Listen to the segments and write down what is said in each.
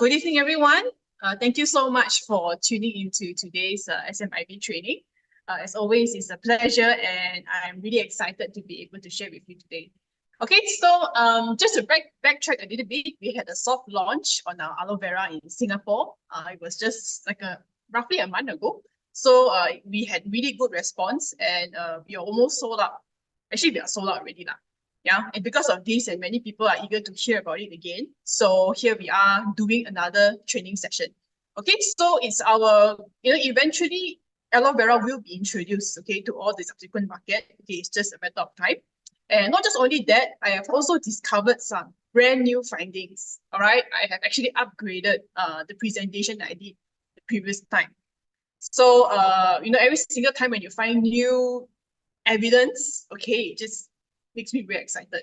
Good evening, everyone. Thank you so much for tuning into today's SMIB training. As always, it's a pleasure and I'm really excited to be able to share with you today. Okay, so just to backtrack a little bit, we had a soft launch on our Aloe Vera in Singapore. It was just like roughly a month ago. So we had really good response and we are almost sold out. Actually, we are sold out already now. Yeah, and because of this, and many people are eager to hear about it again. So here we are doing another training session. Okay, so it's our, eventually Aloe Vera will be introduced, okay, to all the subsequent market. Okay, it's just a matter of time. And not just only that, I have also discovered some brand new findings. All right, I have actually upgraded the presentation that I did the previous time. So, every single time when you find new evidence, okay, it just makes me very excited.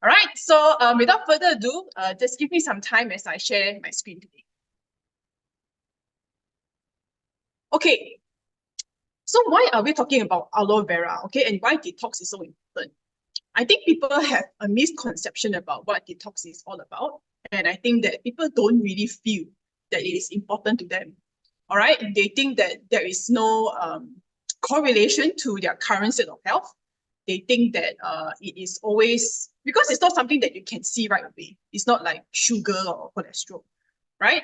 All right, so without further ado, just give me some time as I share my screen today. Okay, so why are we talking about Aloe Vera, okay, and why detox is so important? I think people have a misconception about what detox is all about, and I think that people don't really feel that it is important to them. All right, they think that there is no correlation to their current state of health. They think that it is always, because it's not something that you can see right away. It's not like sugar or cholesterol, right?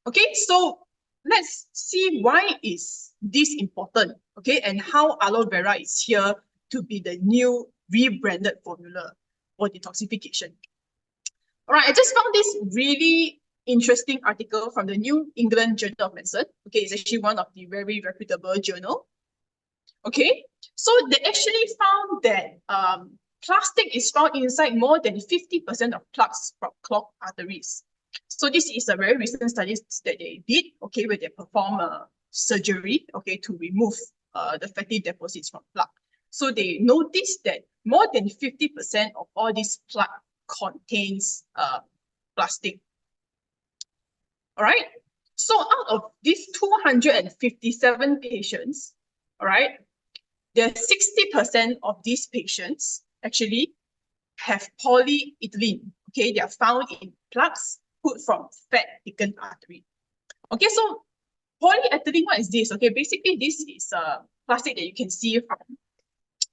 Okay, so let's see why is this important, okay, and how Aloe Vera is here to be the new rebranded formula for detoxification. All right, I just found this really interesting article from the New England Journal of Medicine. Okay, it's actually one of the very reputable journal. Okay, so they actually found that plastic is found inside more than 50% of plaques from clogged arteries. So this is a very recent study that they did, okay, where they perform surgery, okay, to remove the fatty deposits from plaque. So they noticed that more than 50% of all these plaque contains plastic. All right, so out of these 257 patients, all right, there are 60% of these patients actually have polyethylene. Okay, they are found in plaques put from fat thickened artery. Okay, so polyethylene, what is this? Okay, basically this is plastic that you can see from.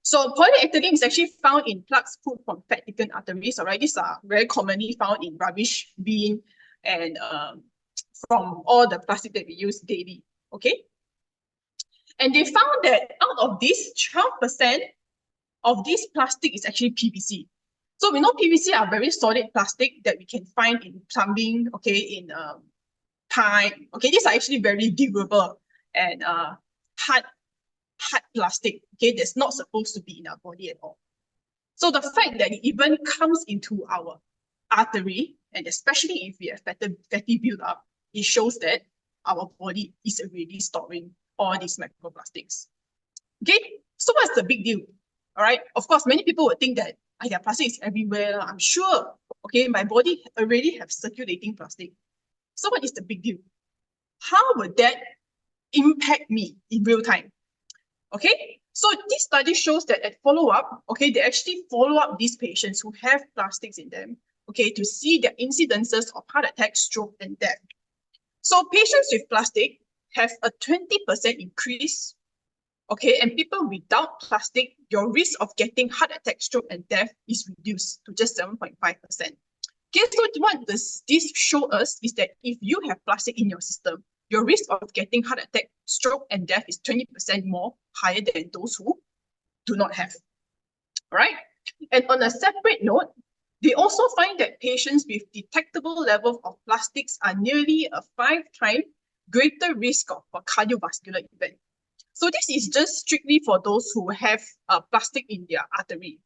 So polyethylene is actually found in plaques put from fat thickened arteries. All right, these are very commonly found in rubbish bin and from all the plastic that we use daily. Okay. And they found that out of this, 12% of this plastic is actually PVC. So we know PVC are very solid plastic that we can find in plumbing, okay, in pipe. Okay, these are actually very durable and hard plastic, okay, that's not supposed to be in our body at all. So the fact that it even comes into our artery, and especially if we have fatty buildup, it shows that our body is already storing all these microplastics. Okay, so what's the big deal? All right, of course, many people would think that plastic is everywhere. I'm sure, okay, my body already have circulating plastic. So what is the big deal? How would that impact me in real time? Okay, so this study shows that at follow-up, okay, they actually follow up these patients who have plastics in them, okay, to see their incidences of heart attack, stroke, and death. So patients with plastic have a 20% increase, okay, and people without plastic, your risk of getting heart attack, stroke, and death is reduced to just 7.5%. Okay, so what does this show us is that if you have plastic in your system, your risk of getting heart attack, stroke, and death is 20% more higher than those who do not have. All right, and on a separate note, they also find that patients with detectable levels of plastics are nearly a 5-time greater risk of a cardiovascular event. So this is just strictly for those who have plastic in their artery.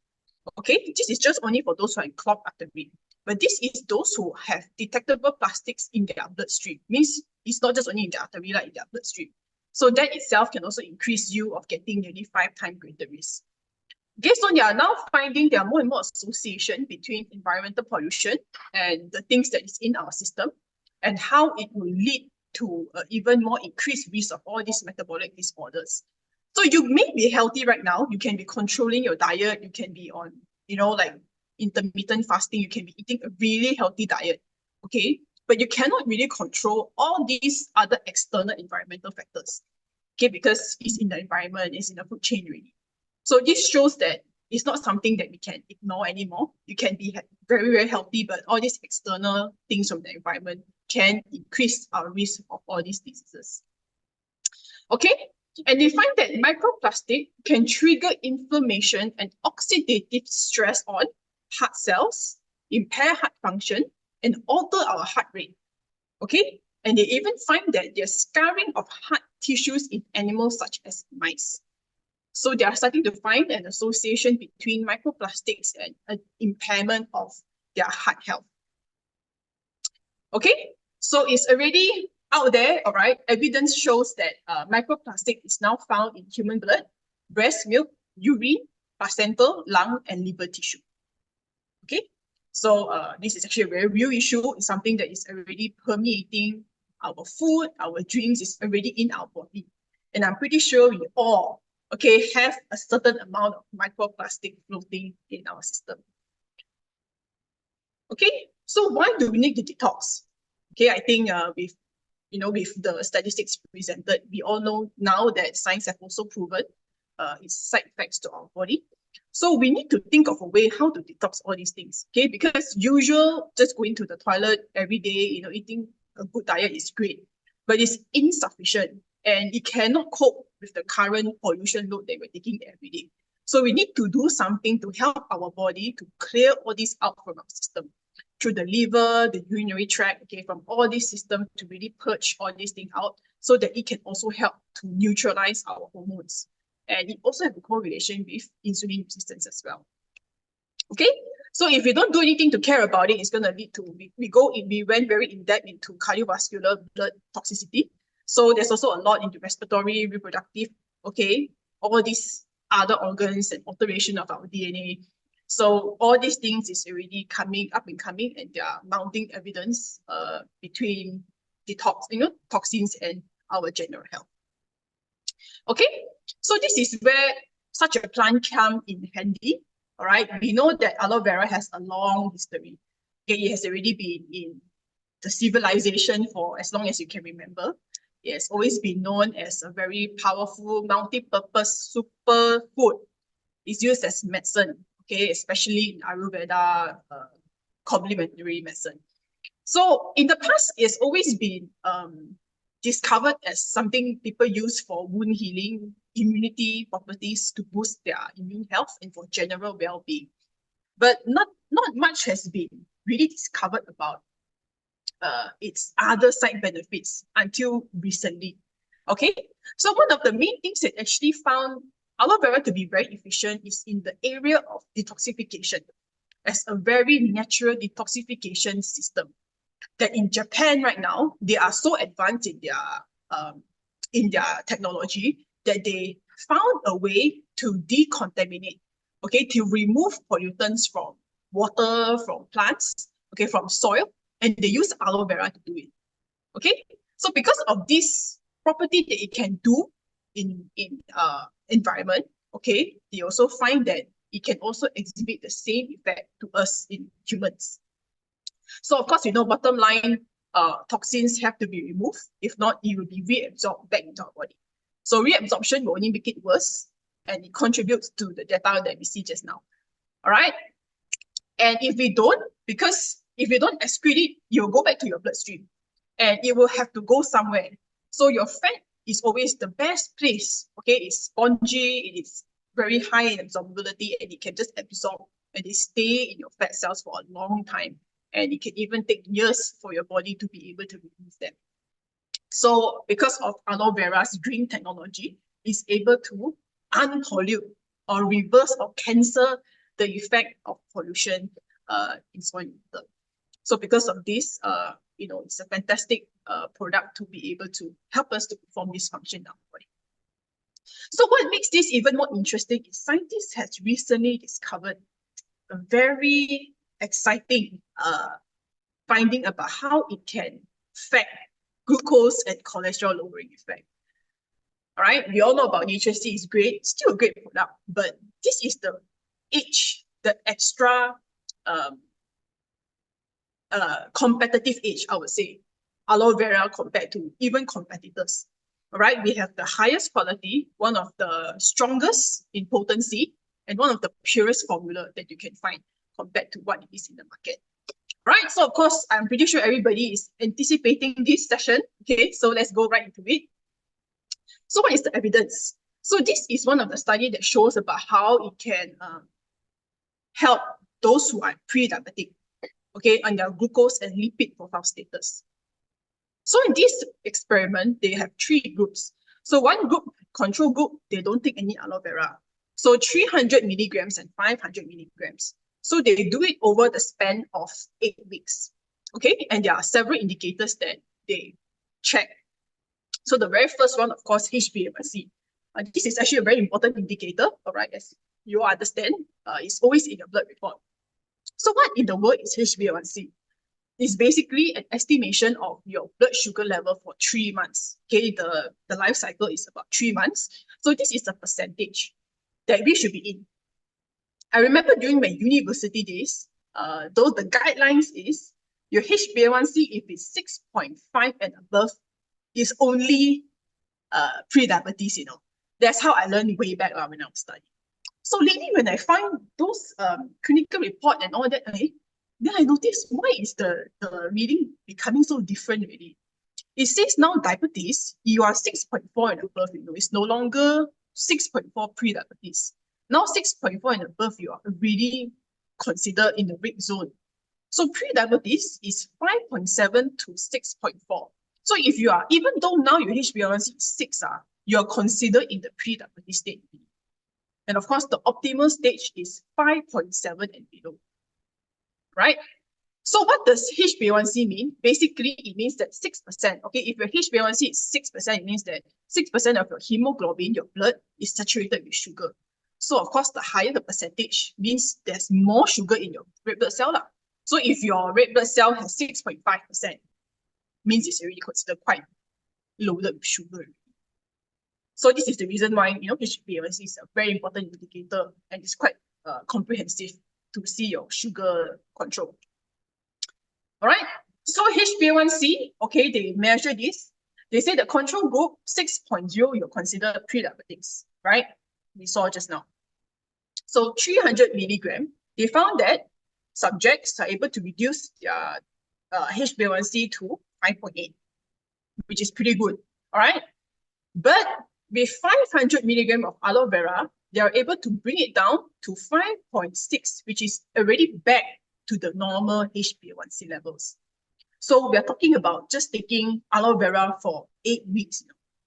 Okay, this is just only for those who are in clogged artery. But this is those who have detectable plastics in their bloodstream. Means it's not just only in the artery, like in their bloodstream. So that itself can also increase you of getting nearly 5-time greater risk. Okay, so they are now finding there are more and more association between environmental pollution and the things that is in our system and how it will lead to even more increased risk of all these metabolic disorders. So you may be healthy right now, you can be controlling your diet, you can be on, like intermittent fasting, you can be eating a really healthy diet, okay? but you cannot really control all these other external environmental factors, okay, because it's in the environment, it's in the food chain already. So this shows that it's not something that we can ignore anymore. You can be very, very healthy, but all these external things from the environment can increase our risk of all these diseases. Okay, and they find that microplastic can trigger inflammation and oxidative stress on heart cells, impair heart function, and alter our heart rate. Okay, and they even find that there's scarring of heart tissues in animals such as mice. So they are starting to find an association between microplastics and an impairment of their heart health. Okay, so it's already out there, all right? Evidence shows that microplastic is now found in human blood, breast milk, urine, placental, lung, and liver tissue. Okay, so this is actually a very real issue. It's something that is already permeating our food, our drinks, is already in our body. And I'm pretty sure we all, okay, have a certain amount of microplastic floating in our system. Okay, so why do we need to detox? Okay, I think with the statistics presented, we all know now that science have also proven its side effects to our body. So we need to think of a way how to detox all these things. Okay, because usual just going to the toilet every day, eating a good diet is great, but it's insufficient and it cannot cope with the current pollution load that we're taking every day. So we need to do something to help our body to clear all this out from our system, through the liver, the urinary tract, okay, from all these systems to really purge all these things out so that it can also help to neutralize our hormones. And it also has a correlation with insulin resistance as well. Okay, so if we don't do anything to care about it, it's going to lead to, we went very in-depth into cardiovascular blood toxicity. So there's also a lot into respiratory, reproductive, okay, all these other organs and alteration of our DNA. So all these things is already coming up and coming, and there are mounting evidence between detox, toxins and our general health. Okay, so this is where such a plant comes in handy. All right, we know that aloe vera has a long history. Okay, it has already been in the civilization for as long as you can remember. It has always been known as a very powerful, multi-purpose superfood. It's used as medicine, okay, especially in Ayurveda, complementary medicine. So in the past, it's always been discovered as something people use for wound healing, immunity properties to boost their immune health and for general well-being. But not much has been really discovered about its other side benefits until recently. Okay, so one of the main things that actually found aloe vera to be very efficient is in the area of detoxification, as a very natural detoxification system. That in Japan right now, they are so advanced in their technology that they found a way to decontaminate, okay, to remove pollutants from water, from plants, okay, from soil, and they use aloe vera to do it. Okay, so because of this property that it can do in environment, okay, they also find that it can also exhibit the same effect to us in humans. So of course, bottom line, toxins have to be removed. If not, it will be reabsorbed back into our body. So reabsorption will only make it worse, and it contributes to the data that we see just now. All right. And if we don't excrete it, you'll go back to your bloodstream, and it will have to go somewhere. So your fat is always the best place. Okay, it's spongy, it is very high in absorbability, and it can just absorb and they stay in your fat cells for a long time. And it can even take years for your body to be able to remove them. So because of aloe vera's green technology, it's able to unpollute or reverse or cancel the effect of pollution in soil and water. So because of this, it's a fantastic product to be able to help us to perform this function in our body. So what makes this even more interesting is scientists have recently discovered a very exciting finding about how it can affect glucose and cholesterol lowering effect. All right, we all know about Nature C is great, it's still a great product, but this is the extra competitive edge, I would say, aloe vera compared to even competitors. All right, we have the highest quality, one of the strongest in potency, and one of the purest formula that you can find compared to what it is in the market. Right, so of course, I'm pretty sure everybody is anticipating this session. Okay, so let's go right into it. So what is the evidence? So this is one of the studies that shows about how it can help those who are pre-diabetic, okay, on their glucose and lipid profile status. So in this experiment, they have 3 groups. So one group, control group, they don't take any aloe vera. So 300 milligrams and 500 milligrams. So they do it over the span of 8 weeks. Okay, and there are several indicators that they check. So the very first one, of course, HbA1c. This is actually a very important indicator, all right, as you understand. It's always in your blood report. So what in the world is HbA1c? It's basically an estimation of your blood sugar level for 3 months. Okay, the life cycle is about 3 months. So this is the percentage that we should be in. I remember during my university days, though the guidelines is your HbA1c, if it's 6.5 and above, is only pre-diabetes, you know. That's how I learned way back when I was studying. So lately, when I find those clinical report and all that, then I noticed why is the reading becoming so different already. It says now diabetes, you are 6.4 and above, you know, it's no longer 6.4 pre-diabetes. Now 6.4 and above, you are already considered in the red zone. So pre-diabetes is 5.7 to 6.4. So if you are, even though now your HbA1c is 6, you are considered in the pre-diabetes state. And of course, the optimal stage is 5.7 and below, right? So what does HbA1c mean? Basically, it means that 6%, okay, if your HbA1c is 6%, it means that 6% of your hemoglobin, your blood, is saturated with sugar. So of course, the higher the percentage means there's more sugar in your red blood cell. So if your red blood cell has 6.5%, means it's already considered quite loaded with sugar. So this is the reason why, you know, HbA1c is a very important indicator, and it's quite comprehensive to see your sugar control. All right, so HbA1c, okay, they measure this. They say the control group 6.0, you're considered pre-diabetics, right? We saw just now. So 300 milligram, they found that subjects are able to reduce their HbA1c to 5.8, which is pretty good, all right? But with 500 milligram of aloe vera, they are able to bring it down to 5.6, which is already back to the normal HbA1c levels. So we are talking about just taking aloe vera for 8 weeks.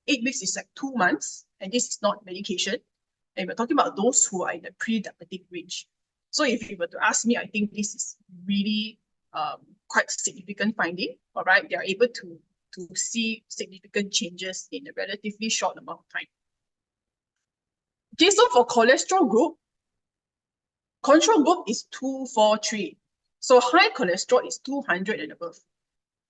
8 weeks is like 2 months, and this is not medication. And we're talking about those who are in the pre-diabetic range. So if you were to ask me, I think this is really quite significant finding. All right, they are able to see significant changes in a relatively short amount of time. Okay, so for cholesterol group, control group is 243. So high cholesterol is 200 and above.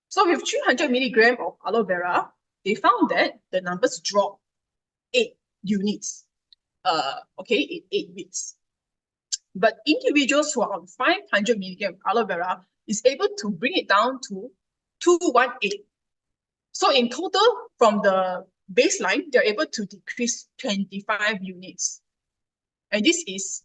So with 300 milligram of aloe vera, they found that the numbers drop 8 units. Okay, in 8 weeks. But individuals who are on 500 milligram aloe vera is able to bring it down to 218. So in total, from the baseline, they're able to decrease 25 units. And this is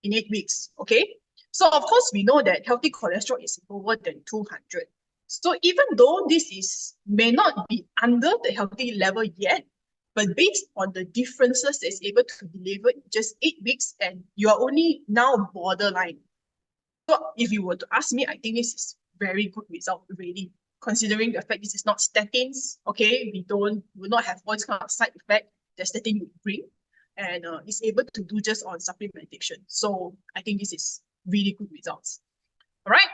in 8 weeks, okay? So of course, we know that healthy cholesterol is lower than 200. So even though this may not be under the healthy level yet, but based on the differences it's able to deliver in just 8 weeks, and you are only now borderline. So if you were to ask me, I think this is very good result already, considering the fact this is not statins, okay? We will not have all this kind of side effect that statin would bring, and it's able to do just on supplementation. So I think this is really good results. All right.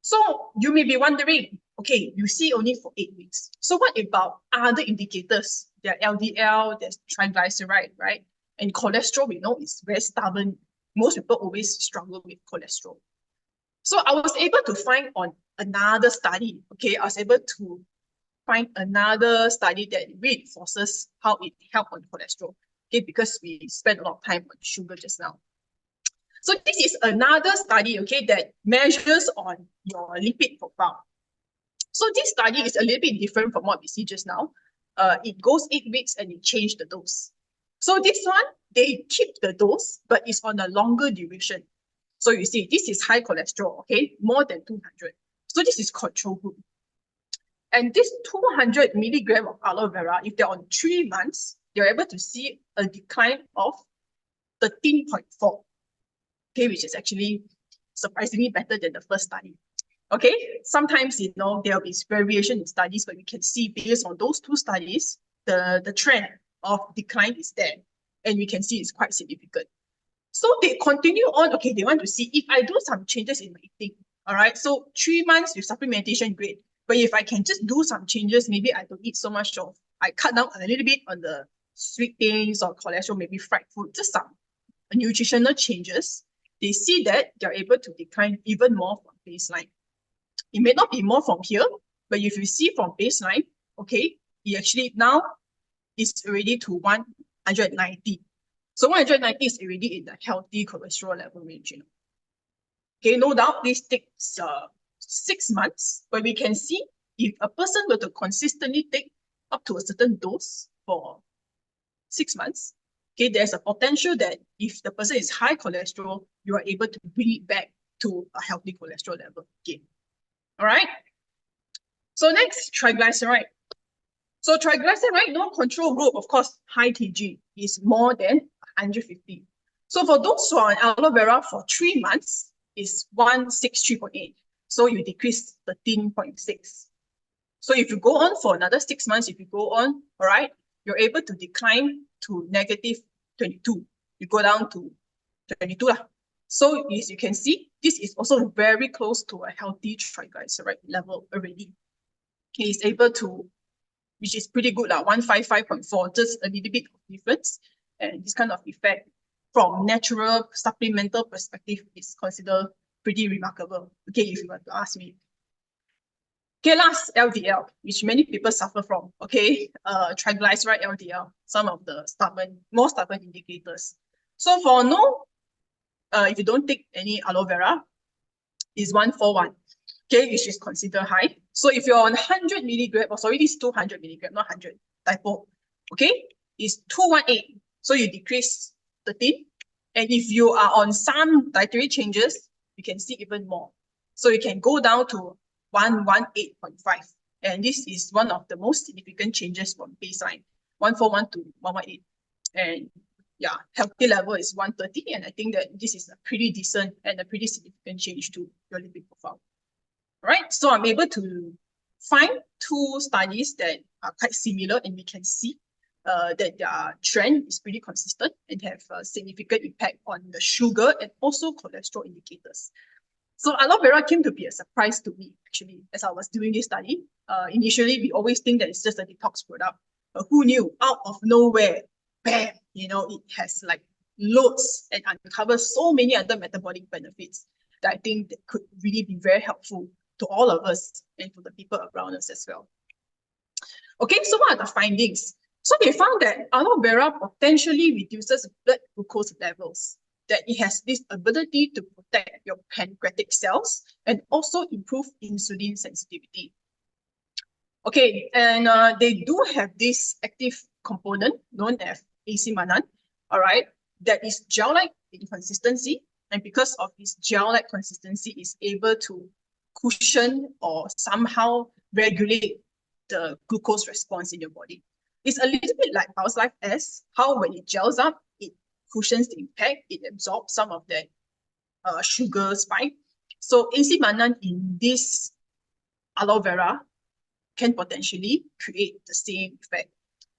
So you may be wondering, okay, you see only for 8 weeks. So what about other indicators? There are LDL, there's triglyceride, right? And cholesterol, we know, is very stubborn. Most people always struggle with cholesterol. So I was able to find on another study, okay? I was able to find another study that reinforces how it helps on cholesterol, okay? Because we spent a lot of time on sugar just now. So this is another study, okay, that measures on your lipid profile. So this study is a little bit different from what we see just now. It goes 8 weeks and it changed the dose. So this one, they keep the dose, but it's on a longer duration. So you see, this is high cholesterol, okay, more than 200. So this is control group. And this 200 milligram of aloe vera, if they're on 3 months, you're able to see a decline of 13.4, okay, which is actually surprisingly better than the first study. Okay, sometimes, you know, there'll be variation in studies, but we can see based on those 2 studies, the trend of decline is there. And we can see it's quite significant. So they continue on, okay, they want to see if I do some changes in my eating, all right? So 3 months with supplementation, great. But if I can just do some changes, maybe I don't eat so much of, I cut down a little bit on the sweet things or cholesterol, maybe fried food, just some nutritional changes, they see that they're able to decline even more from baseline. It may not be more from here, but if you see from baseline, okay, it actually now is already to 190. So 190 is already in the healthy cholesterol level range, you know. Okay, no doubt this takes 6 months, but we can see if a person were to consistently take up to a certain dose for 6 months, okay, there's a potential that if the person is high cholesterol, you are able to bring it back to a healthy cholesterol level again. All right. So next, triglyceride. So triglyceride, no control group, of course, high TG is more than 150. So for those who are on aloe vera for 3 months, is 163.8. So you decrease 13.6. So if you go on for another 6 months, if you go on, all right, you're able to decline to negative 22. You go down to 22. So as you can see, this is also very close to a healthy triglyceride level already. He is able to, which is pretty good, 155.4, just a little bit of difference. And this kind of effect from natural supplemental perspective is considered pretty remarkable, okay, if you want to ask me. Okay, last, LDL, which many people suffer from, okay, triglyceride LDL, some of the more stubborn indicators. So for no, if you don't take any aloe vera, is 141, okay, which is considered high. So if you're on 100 milligram, or sorry, this is 200 milligram, not 100, typo, okay, is 218. So you decrease 13. And if you are on some dietary changes, you can see even more. So you can go down to 118.5. And this is one of the most significant changes from baseline, 141 to 118. And yeah, healthy level is 130. And I think that this is a pretty decent and a pretty significant change to your lipid profile. All right, so I'm able to find 2 studies that are quite similar, and we can see that their trend is pretty consistent and have a significant impact on the sugar and also cholesterol indicators. So aloe vera came to be a surprise to me, actually, as I was doing this study. Initially, we always think that it's just a detox product, but who knew? Out of nowhere, bam, you know, it has like loads and uncovers so many other metabolic benefits that I think that could really be very helpful to all of us and for the people around us as well. Okay, so what are the findings? So they found that aloe vera potentially reduces blood glucose levels, that it has this ability to protect your pancreatic cells and also improve insulin sensitivity. Okay, and they do have this active component known as AC-mannan, all right, that is gel-like in consistency, and because of its gel-like consistency, is able to cushion or somehow regulate the glucose response in your body. It's a little bit like Bow's Life S, how when it gels up, it cushions the impact, it absorbs some of that sugar spike. So AC-mannan in this aloe vera can potentially create the same effect.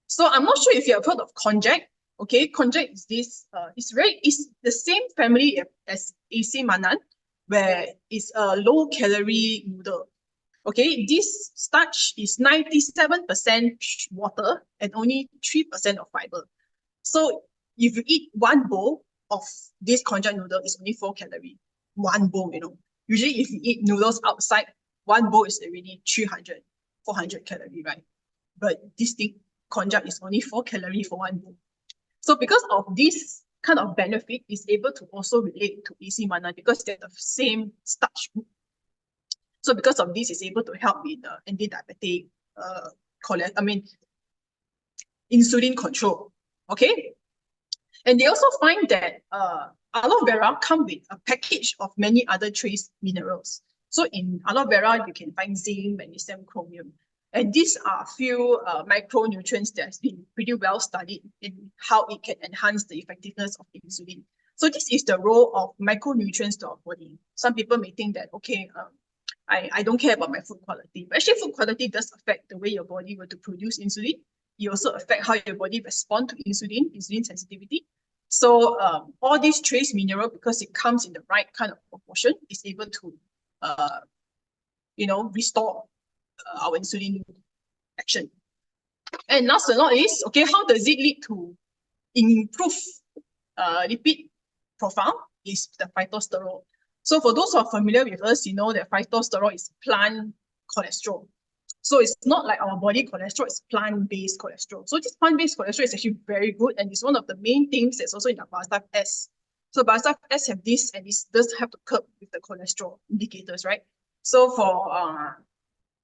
So I'm not sure if you have heard of konjac. Okay, konjac is this, it's the same family as AC-mannan, where it's a low-calorie noodle. Okay, this starch is 97% water and only 3% of fiber. So if you eat 1 bowl of this konjac noodle, it's only 4 calories. 1 bowl, you know. Usually if you eat noodles outside, 1 bowl is already 300, 400 calories, right? But this thing, konjac, is only 4 calories for 1 bowl. So because of this kind of benefit is able to also relate to AC mana because they're the same starch group. So because of this, it's able to help with anti-diabetic, insulin control. Okay, and they also find that aloe vera come with a package of many other trace minerals. So in aloe vera, you can find zinc, magnesium, chromium. And these are a few micronutrients that has been pretty well studied in how it can enhance the effectiveness of insulin. So this is the role of micronutrients to our body. Some people may think that, okay, I don't care about my food quality. But actually, food quality does affect the way your body will to produce insulin. It also affect how your body respond to insulin sensitivity. So all these trace mineral, because it comes in the right kind of proportion, is able to, restore our insulin action. And last but not least, okay, how does it lead to improve lipid profile? Is the phytosterol. So for those who are familiar with us, you know that phytosterol is plant cholesterol. So it's not like our body cholesterol, it's plant-based cholesterol. So this plant-based cholesterol is actually very good, and it's one of the main things that's also in the Biostuff S. So Biostuff S have this, and this does have to curb with the cholesterol indicators, right? So for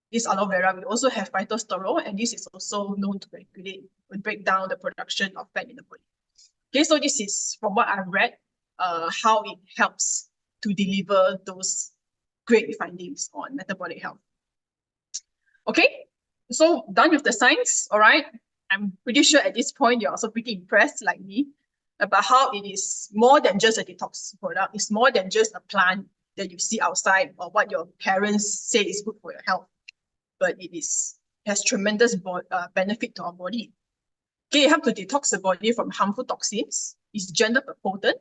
this aloe vera, we also have phytosterol, and this is also known to regulate and break down the production of fat in the body. Okay, so this is from what I've read, how it helps to deliver those great findings on metabolic health. Okay, so done with the science, all right? I'm pretty sure at this point you're also pretty impressed like me about how it is more than just a detox product. It's more than just a plant that you see outside or what your parents say is good for your health. But it has tremendous benefit to our body. Okay, it helps to detox the body from harmful toxins. It's gender potent.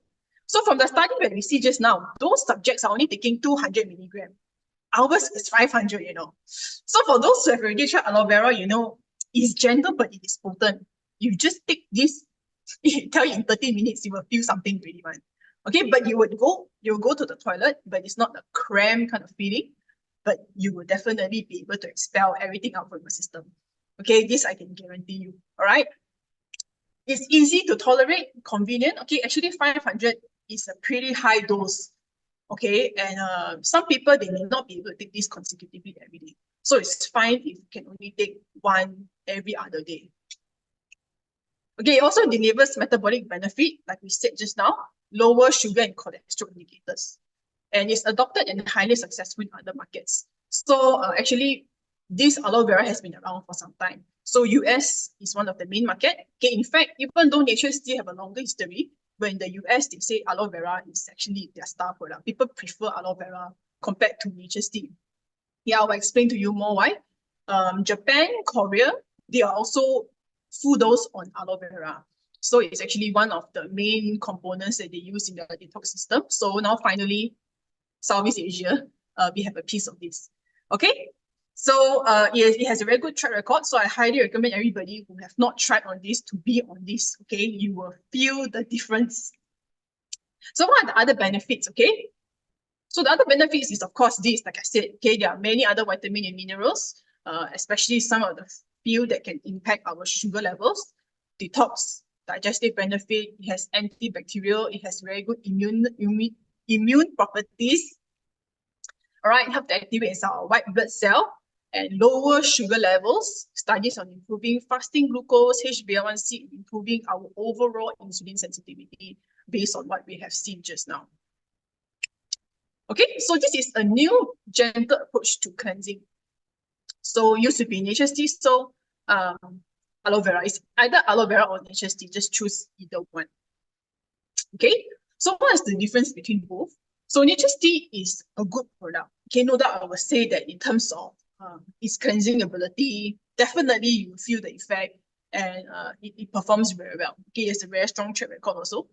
So from the study that we see just now, those subjects are only taking 200 milligrams. Ours is 500, you know. So for those who have already tried aloe vera, you know, it's gentle, but it is potent. You just take this, it tell you in 30 minutes, you will feel something really, man. Okay, but you'll go to the toilet, but it's not a cramp kind of feeling, but you will definitely be able to expel everything out from your system. Okay, this I can guarantee you, all right? It's easy to tolerate, convenient. Okay, actually 500 is a pretty high dose. Okay, and some people, they may not be able to take this consecutively every day. So it's fine if you can only take one every other day. Okay, it also delivers metabolic benefit, like we said just now, lower sugar and cholesterol indicators. And it's adopted and highly successful in other markets. So actually, this aloe vera has been around for some time. So US is one of the main market. Okay, in fact, even though nature still have a longer history, but in the US, they say aloe vera is actually their star product. People prefer aloe vera compared to nature's tea. Yeah, I'll explain to you more why. Japan, Korea, they are also full dose on aloe vera. So it's actually one of the main components that they use in the detox system. So now finally, Southeast Asia, we have a piece of this. Okay, so it has a very good track record. So I highly recommend everybody who have not tried on this to be on this. Okay, you will feel the difference. So what are the other benefits? Okay, so the other benefits is of course this, like I said. Okay, there are many other vitamin and minerals, especially some of the few that can impact our sugar levels. Detox, digestive benefit. It has antibacterial. It has very good immune properties. All right, help to activate our white blood cell and lower sugar levels. Studies on improving fasting glucose, HbA1c, improving our overall insulin sensitivity based on what we have seen just now. Okay, so this is a new gentle approach to cleansing. So used to be nature's tea. So aloe vera is either aloe vera or nature's tea. Just choose either one. Okay, so what is the difference between both? So nature's tea is a good product. Okay, no doubt I would say that in terms of its cleansing ability, definitely you feel the effect, and it performs very well. Okay, it's a very strong track record also,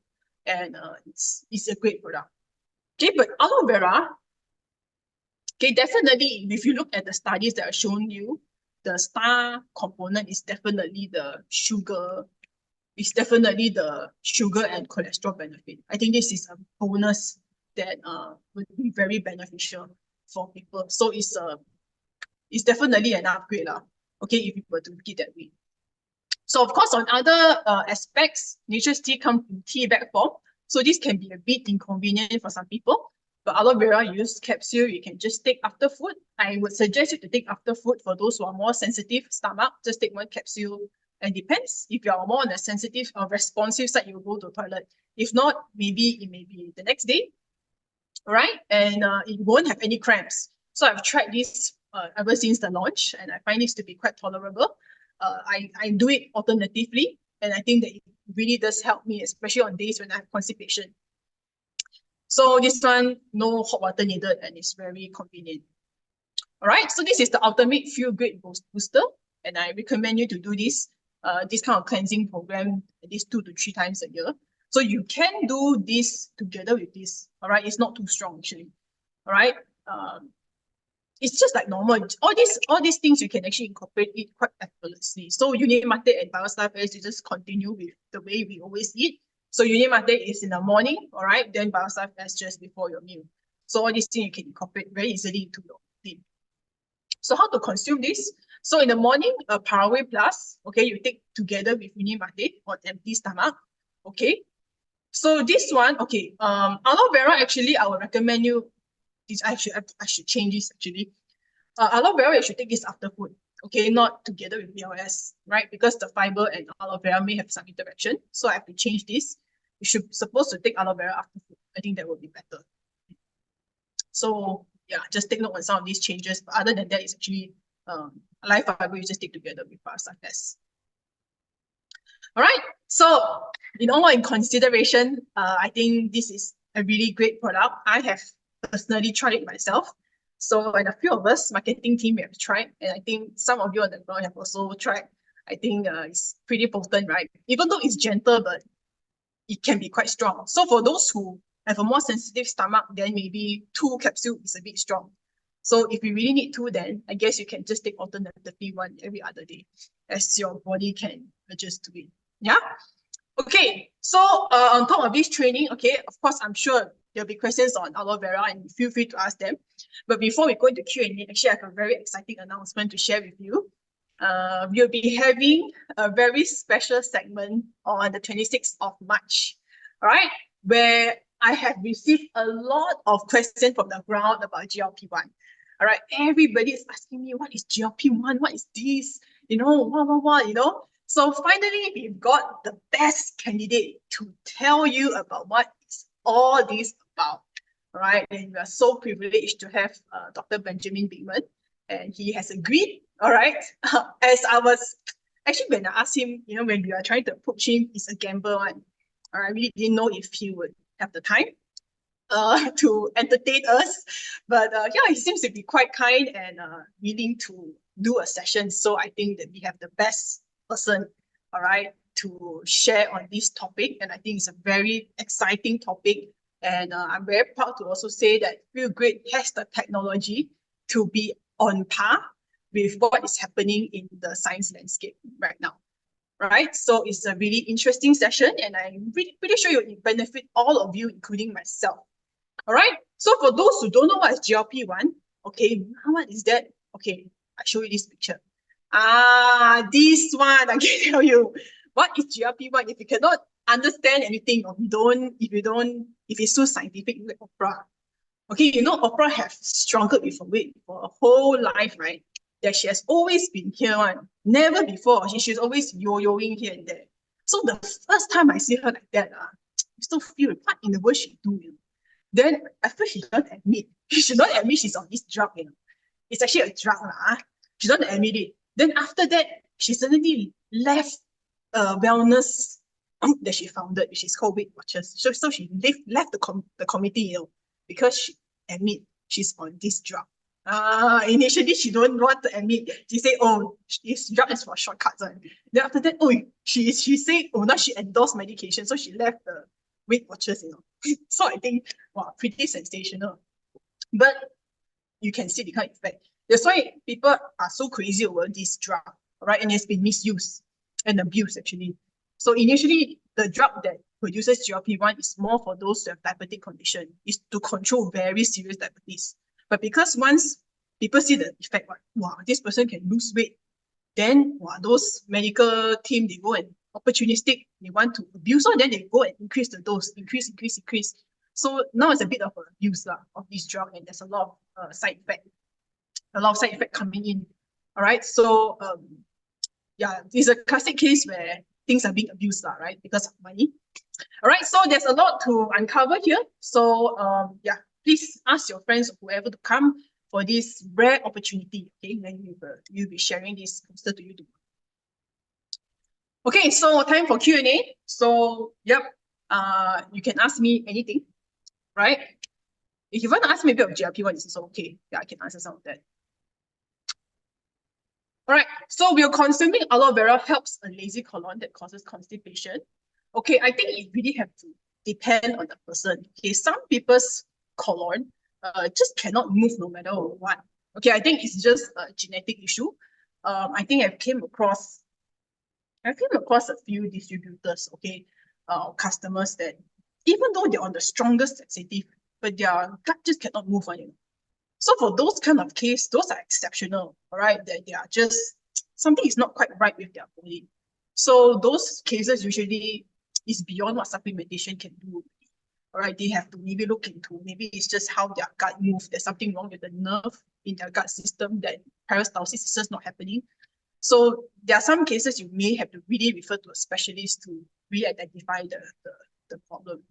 and it's a great product. Okay, but aloe vera, okay, definitely if you look at the studies that I've shown you, the star component is definitely the sugar. It's definitely the sugar and cholesterol benefit. I think this is a bonus that would be very beneficial for people. So it's definitely an upgrade lah. Okay, if you were to look it that way. So of course, on other aspects, nature's tea comes in tea bag form. So this can be a bit inconvenient for some people. But aloe vera, you use capsule, you can just take after food. I would suggest you to take after food for those who are more sensitive stomach. Just take one capsule, and depends. If you are more on the sensitive or responsive side, you will go to the toilet. If not, maybe it may be the next day, right? And it won't have any cramps. So I've tried this ever since the launch, and I find this to be quite tolerable. I do it alternatively, and I think that it really does help me, especially on days when I have constipation. So this one, no hot water needed, and it's very convenient. All right, so this is the ultimate feel great booster, and I recommend you to do this kind of cleansing program at least 2 to 3 times a year. So you can do this together with this. All right, it's not too strong actually. All right, it's just like normal. All these things you can actually incorporate it quite effortlessly. So unit mate and Bioslife is you just continue with the way we always eat. So unit mate is in the morning, all right. Then Bioslife is just before your meal. So all these things you can incorporate very easily into your routine. So how to consume this? So in the morning, a Paraguay Plus, okay, you take together with unit mate on empty stomach, okay. So this one, okay, aloe vera actually I would recommend you. This I should change this actually. Aloe vera, you should take this after food, okay, not together with BLS, right? Because the fiber and aloe vera may have some interaction. So I have to change this. You should supposed to take aloe vera after food. I think that would be better. So yeah, just take note on some of these changes. But other than that, it's actually live fiber you just take together with Bioslife. All right. So in consideration, I think this is a really great product. I have personally tried it myself. So, and a few of us, marketing team, have tried, and I think some of you on the ground have also tried. I think it's pretty potent, right? Even though it's gentle, but it can be quite strong. So for those who have a more sensitive stomach, then maybe 2 capsules is a bit strong. So if you really need 2, then I guess you can just take alternatively 1 every other day, as your body can adjust to it. Yeah. Okay. So on top of this training, okay, of course, I'm sure there'll be questions on aloe vera, and feel free to ask them. But before we go into Q&A, actually, I have a very exciting announcement to share with you. We'll be having a very special segment on the 26th of March, all right, where I have received a lot of questions from the ground about GLP-1. All right, everybody is asking me, what is GLP-1? What is this? What. So finally, we've got the best candidate to tell you about what is all this about. All right, and we are so privileged to have Dr. Benjamin Bigman, and he has agreed. All right, as I was actually, when I asked him, when we are trying to approach him, it's a gamble one. I really didn't know if he would have the time to entertain us, but yeah, he seems to be quite kind and willing to do a session. So I think that we have the best person, all right, to share on this topic, and I think it's a very exciting topic. And I'm very proud to also say that Feel Great has the technology to be on par with what is happening in the science landscape right now. Right? So it's a really interesting session, and I'm pretty sure it will benefit all of you, including myself. All right. So for those who don't know what is GLP-1, okay, what is that? Okay, I show you this picture. This one, I can tell you what is GLP-1. If you cannot understand anything, or if it's too scientific, like Oprah. Okay, Oprah has struggled with her weight for her whole life, right? That she has always been here one. Never before. She's always yo-yoing here and there. So the first time I see her like that, I still feel what in the world she doing. Then at first she don't admit. She don't admit she's on this drug, It's actually a drug. She don't admit it. Then after that, she suddenly left a wellness that she founded, which is called Weight Watchers. So she left the committee, because she admit she's on this drug. Initially she don't want to admit. She say, oh, this drug is for shortcuts. Then after that, she say, now she endorsed medication, so she left the Weight Watchers, So I think, wow, pretty sensational. But you can see the kind of effect. That's why people are so crazy over this drug, right? And it's been misused and abused actually. So initially, the drug that produces GLP-1 is more for those who have diabetic condition, is to control very serious diabetes. But because once people see the effect, wow, this person can lose weight, then those medical team, they go and opportunistic, they want to abuse, or then they go and increase the dose, increase. So now it's a bit of an abuse of this drug, and there's a lot of side effect coming in. All right, so yeah, it's a classic case where things are being abused, right, because of money. All right, so there's a lot to uncover here. So yeah, please ask your friends or whoever to come for this rare opportunity. Okay, then you'll be sharing this poster to you too. Okay, so time for Q&A. So yep, you can ask me anything, right? If you want to ask me a bit of GLP-1, it's also okay. Yeah, I can answer some of that. All right, so will consuming aloe vera helps a lazy colon that causes constipation? Okay, I think it really have to depend on the person. Okay, some people's colon just cannot move no matter what. Okay, I think it's just a genetic issue. I think I came across a few distributors, okay, customers that even though they're on the strongest laxative, but their gut just cannot move on it. So for those kind of case, those are exceptional, all right? That they are just, something is not quite right with their body. So those cases usually is beyond what supplementation can do. All right, they have to maybe look into, maybe it's just how their gut moves. There's something wrong with the nerve in their gut system, that peristalsis is just not happening. So there are some cases you may have to really refer to a specialist to re-identify the problem.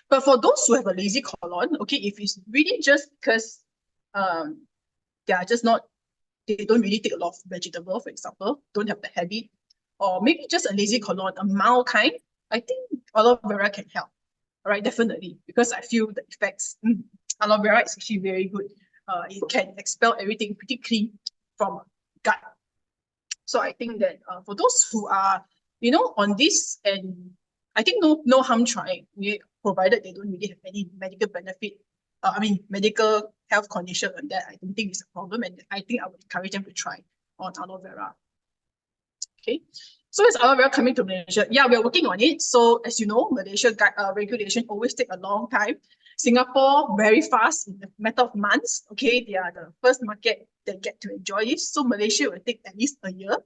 But for those who have a lazy colon, okay, if it's really just because they are just not, they don't really take a lot of vegetable, for example, don't have the habit, or maybe just a lazy colon, a mild kind, I think aloe vera can help. All right, definitely, because I feel the effects. Aloe vera is actually very good. It can expel everything pretty clean from gut. So I think that for those who are, on this, and I think no harm trying, provided they don't really have any medical benefit, medical health condition on that, I don't think it's a problem, and I think I would encourage them to try on aloe vera. Okay, so is aloe vera coming to Malaysia? Yeah, we're working on it. So as you know, Malaysia regulation always take a long time. Singapore, very fast, in a matter of months. Okay, they are the first market that get to enjoy this. So Malaysia will take at least a year.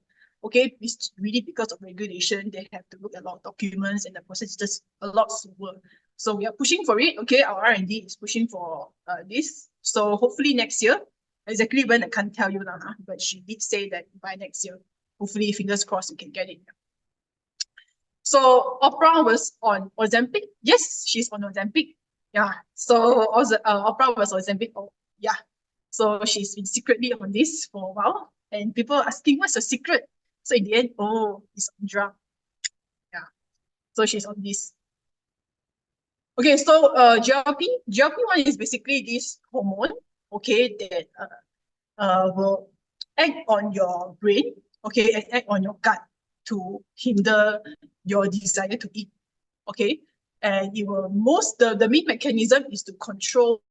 Okay, it's really because of regulation. They have to look at a lot of documents, and the process is just a lot slower. So we are pushing for it. Okay, our R&D is pushing for this. So hopefully next year, exactly when I can't tell you now, but she did say that by next year, hopefully, fingers crossed, we can get it. So Oprah was on Ozempic. Yes, she's on Ozempic. Yeah. So Oprah was on Ozempic. Oh, yeah. So she's been secretly on this for a while, and people are asking, what's the secret? So in the end, it's on drug. Yeah. So she's on this. Okay, so GLP-1 is basically this hormone, okay, that will act on your brain, okay, and act on your gut to hinder your desire to eat, okay? And it will the main mechanism is to control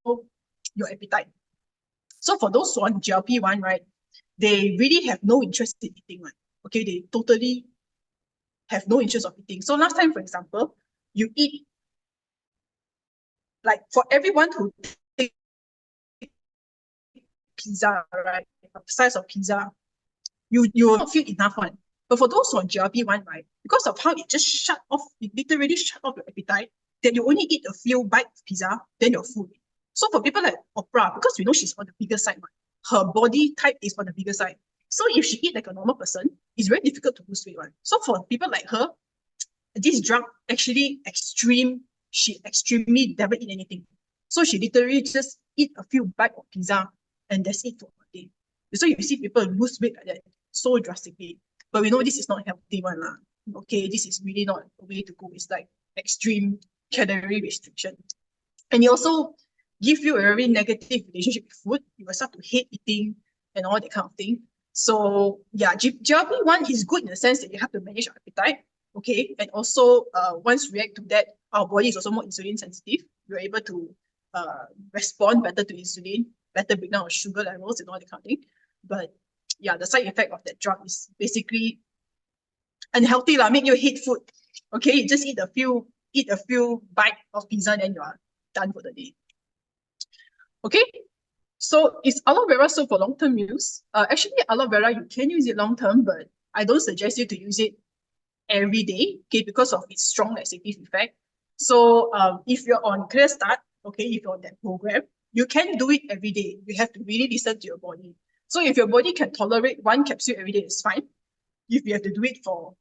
your appetite. So for those who are on GLP-1, right, they really have no interest in eating, right? Okay, they totally have no interest of eating. So last time, for example, you eat, like for everyone who takes pizza, right, the size of pizza, you will not feel enough one. But for those on GLP-1, right, because of how it just shut off, it literally shut off your appetite, that you only eat a few bites of pizza, then you're full. So for people like Oprah, because we know she's on the bigger side, right, her body type is on the bigger side. So if she eat like a normal person, it's very difficult to lose weight, right? So for people like her, this drug actually she extremely never eat anything. So she literally just eat a few bites of pizza, and that's it for a day. So you see people lose weight like that so drastically. But we know this is not a healthy one. Okay, this is really not a way to go. It's like extreme calorie restriction. And it also give you a very negative relationship with food. You will start to hate eating and all that kind of thing. So yeah, GLP-1 is good in the sense that you have to manage your appetite. Okay, and also once you react to that, our body is also more insulin sensitive. You're able to respond better to insulin, better breakdown of sugar levels and all that kind of thing. But yeah, the side effect of that drug is basically unhealthy, make you hate food. Okay, you just eat a few bites of pizza, then you are done for the day. Okay, So is aloe vera soap for long-term use? Actually, aloe vera, you can use it long-term, but I don't suggest you to use it every day, okay, because of its strong laxative effect. So if you're on Clear Start, okay, if you're on that program, you can do it every day. You have to really listen to your body. So if your body can tolerate one capsule every day, it's fine. If you have to do it for,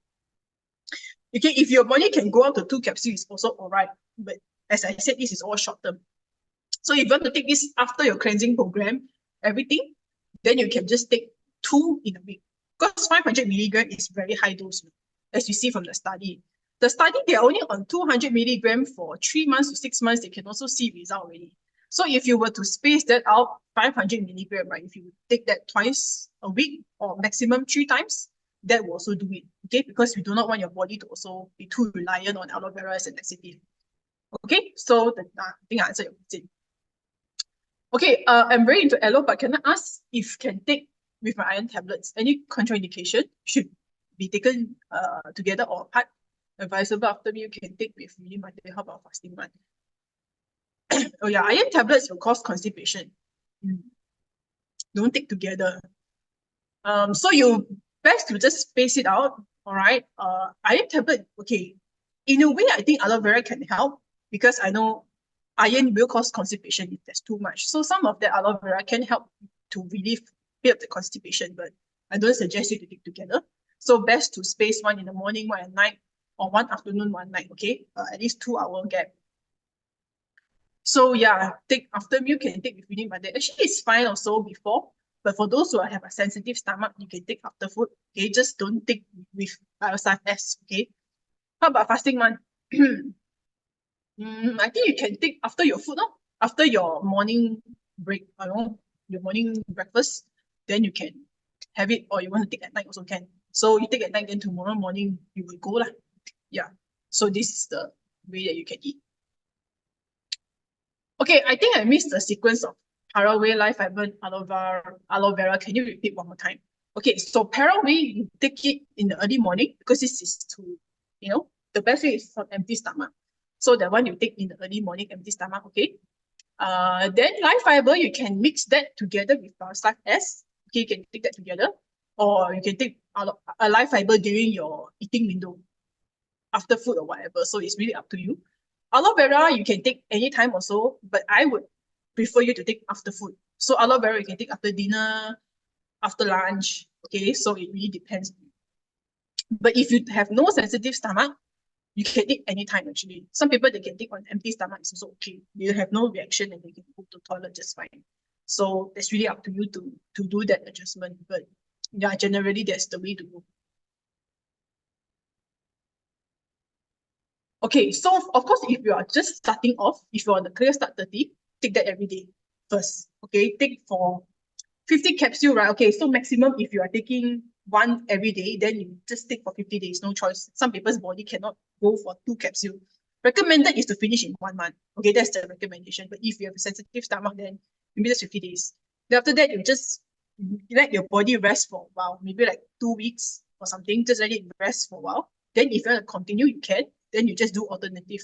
okay, if your body can go up to 2 capsules, it's also all right. But as I said, this is all short term. So if you want to take this after your cleansing program, everything, then you can just take 2 in a week. Because 500 milligram is very high dose, as you see from the study. The study, they are only on 200 milligram for 3 months to 6 months. They can also see result already. So if you were to space that out, 500 milligram, right? If you take that twice a week or maximum 3 times, that will also do it, okay? Because we do not want your body to also be too reliant on aloe vera as an laxative. Okay, so I think I answered your question. Okay, I'm very into aloe, but can I ask if can take with my iron tablets? Any contraindication should be taken together or apart? Advisable after meal can take with within my day. How about fasting one? Oh yeah, iron tablets will cause constipation. Don't take together. So you best to just space it out. All right. Iron tablet. Okay. In a way, I think aloe vera can help because I know iron will cause constipation if there's too much. So some of the aloe vera can help to relieve bit of the constipation, but I don't suggest you to take together. So best to space one in the morning, one at night, or one afternoon, one night. Okay. At least 2 hour gap. So yeah, take after meal can take within my day. Actually, it's fine also before. But for those who have a sensitive stomach, you can take after food. Okay, just don't take with biosaf S. Okay. How about fasting one? I think you can take after your food, no? After your morning break, your morning breakfast, then you can have it, or you want to take at night also can. So you take at night, then tomorrow morning you will go lah. Yeah. So this is the way that you can eat. Okay, I think I missed the sequence of Paraway, Life Fiber, aloe vera. Can you repeat one more time? Okay, so Paraway, you take it in the early morning because this is the best way is on empty stomach. So that one you take in the early morning, empty stomach, okay? Then Life Fiber, you can mix that together with Life S. Okay, you can take that together. Or you can take a Life Fiber during your eating window, after food or whatever. So it's really up to you. Aloe vera, you can take anytime also, but I would prefer you to take after food. So aloe vera, you can take after dinner, after lunch. Okay, so it really depends. But if you have no sensitive stomach, you can take anytime actually. Some people, they can take on empty stomach, it's also okay. They have no reaction and they can go to the toilet just fine. So it's really up to you to do that adjustment. But yeah, generally that's the way to go. Okay, so of course, if you are just starting off, if you're on the Clear Start 30, take that every day first. Okay, take for 50 capsule, right? Okay, so maximum if you are taking one every day, then you just take for 50 days, no choice. Some people's body cannot go for 2 capsule. Recommended is to finish in 1 month. Okay, that's the recommendation. But if you have a sensitive stomach, then maybe just 50 days. Then after that, you just let your body rest for a while, maybe like 2 weeks or something. Just let it rest for a while. Then if you want to continue, you can. Then you just do alternative.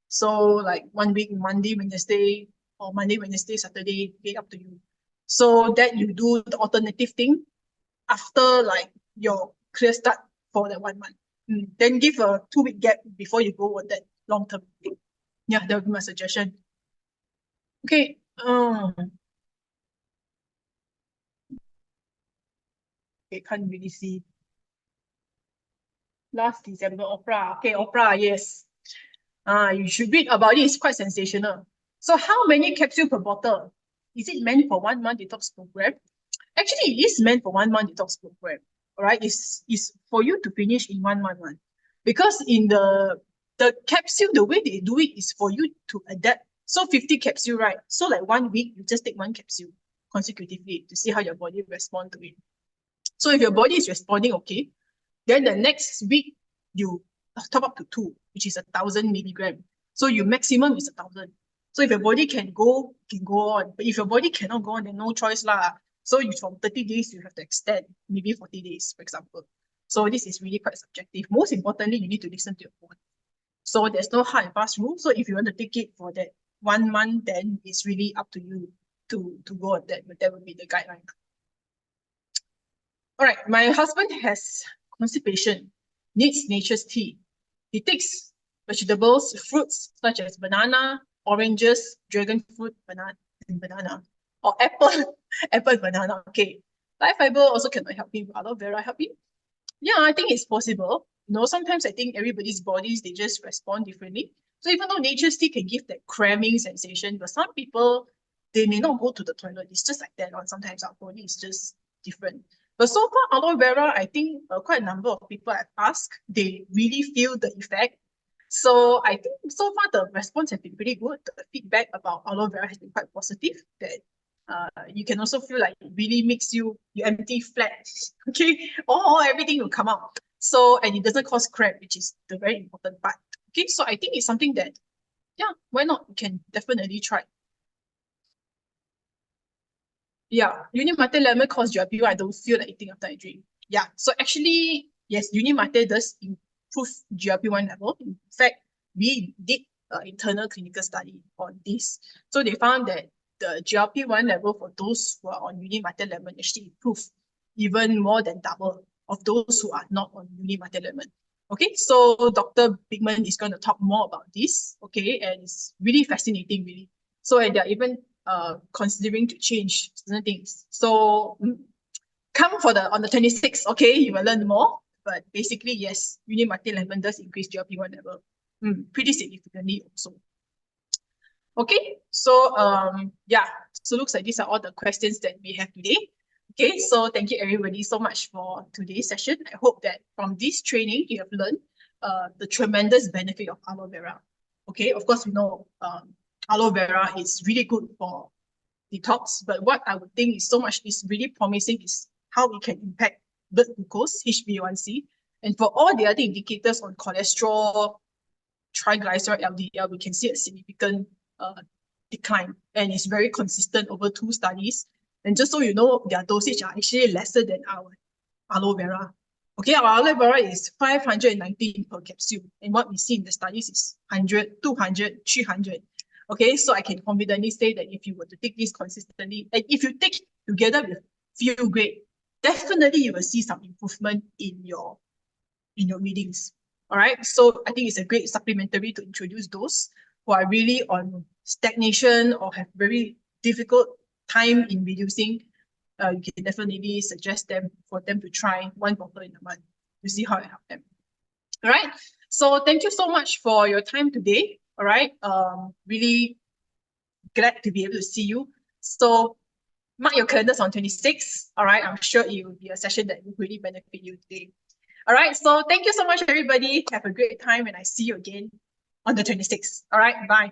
So like 1 week, Monday, Wednesday, or Monday, Wednesday, Saturday, okay, up to you. So that you do the alternative thing after like your Clear Start for that 1 month. Then give a 2 week gap before you go on that long term thing. Yeah, that would be my suggestion. Okay. Okay, can't really see. Last December, Opera. Okay, Opera, yes. You should read about it. It's quite sensational. So how many capsule per bottle? Is it meant for 1 month detox program? Actually, it is meant for 1 month detox program. All right, it's for you to finish in 1 month. Because in the capsule, the way they do it is for you to adapt. So 50 capsule, right? So like 1 week, you just take 1 capsule consecutively to see how your body respond to it. So if your body is responding okay, then the next week you top up to 2, which is 1,000 milligram. So your maximum is 1,000. So if your body can go on. But if your body cannot go on, then no choice lah. So you from 30 days, you have to extend maybe 40 days, for example. So this is really quite subjective. Most importantly, you need to listen to your body. So there's no hard and fast rule. So if you want to take it for that 1 month, then it's really up to you. to go on that, but that would be the guideline. All right, my husband has constipation, needs nature's tea. He takes vegetables, fruits such as banana, oranges, dragon fruit, banana, or apple, apple, banana. Okay, live fiber also cannot help him. Aloe vera help him? Yeah, I think it's possible. Sometimes I think everybody's bodies, they just respond differently. So even though nature's tea can give that cramming sensation, but some people, they may not go to the toilet. It's just like that. Or sometimes our body is just different. But so far, aloe vera, I think quite a number of people have asked, they really feel the effect. So I think so far the response has been pretty good. The feedback about aloe vera has been quite positive. That you can also feel like it really makes you empty flat. Okay, everything will come out. So, and it doesn't cause cramp, which is the very important part. Okay, so I think it's something that, yeah, why not? You can definitely try. Yeah, uni mate lemon cause GLP-1. I don't feel like eating after I drink. Yeah, so actually, yes, uni mate does improve GLP-1 level. In fact, we did an internal clinical study on this. So they found that the GLP-1 level for those who are on uni mate lemon actually improved even more than double of those who are not on uni mate lemon. Okay, so Dr. Bigman is going to talk more about this. Okay, and it's really fascinating, really. So, and they're even considering to change certain things. So come for on the 26th, okay, you will learn more. But basically, yes, uni mate lemon does increase GLP-1 level pretty significantly also. Okay, so yeah, so looks like these are all the questions that we have today. Okay, so thank you everybody so much for today's session. I hope that from this training you have learned the tremendous benefit of aloe vera. Okay, of course we know aloe vera is really good for detox, but what I would think is really promising is how it can impact blood glucose, HbA1c, and for all the other indicators on cholesterol, triglyceride, LDL, we can see a significant decline, and it's very consistent over 2 studies. And just so you know, their dosage are actually lesser than our aloe vera. Okay, our aloe vera is 519 per capsule, and what we see in the studies is 100, 200, 300. Okay, so I can confidently say that if you were to take this consistently, and if you take together with Feel Great, definitely you will see some improvement in your readings. All right, so I think it's a great supplementary to introduce those who are really on stagnation or have very difficult time in reducing. You can definitely suggest them for them to try 1 bottle in a month to see how it helps them. All right, so thank you so much for your time today. All right, really glad to be able to see you. So mark your calendars on 26. All right, I'm sure it will be a session that will really benefit you today. All right, so thank you so much, everybody. Have a great time, and I see you again on the 26th. All right, bye.